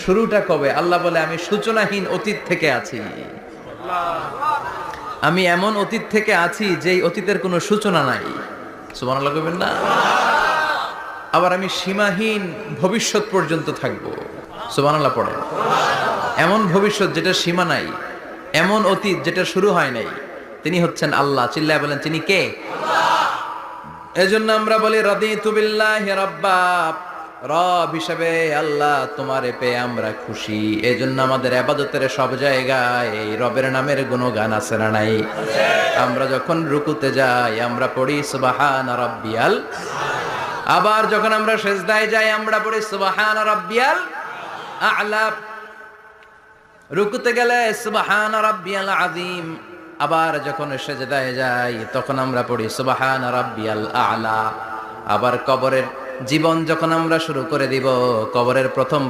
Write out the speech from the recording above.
শুরুটা কবে? আল্লাহ বলে আমি সূচনাহীন অতীত থেকে আছি। আমি এমন অতীত থেকে আছি যেই অতীতের কোনো সূচনা নাই। সুবহানাল্লাহ কইবেন না? আবার আমি সীমাহীন ভবিষ্যৎ পর্যন্ত থাকবো। সুবহানাল্লাহ পড়েন। এমন ভবিষ্যৎ যেটা সীমা নাই, এমন অতীত যেটা শুরু হয় নাই, তিনি হচ্ছেন আল্লাহ। চিল্লায় বলেন তিনি কে? এজন্য আমরা বলি রাদিতু বিল্লাহি রাব্বা, রব হিসেবে আল্লাহ তোমারে পেয়ে আমরা খুশি। এজন্য আমাদের ইবাদতের সব জায়গায় এই রবের নামের গুণগান আছে না নাই? আমরা যখন রুকুতে যাই আমরা পড়ি সুবহানা রাব্বিয়াল, আবার যখন আমরা সিজদায় যাই আমরা পড়ি সুবহানা রাব্বিয়াল আ'লা। রুকুতে গেলে সুবহানা রাব্বিয়াল আযীম, আবার যখন সিজদায় যাই তখন আমরা পড়ি সুবহানা রাব্বিয়াল আ'লা। আবার কবরের জীবন যখন আমরা শুরু করে দিব, কবরের প্রথম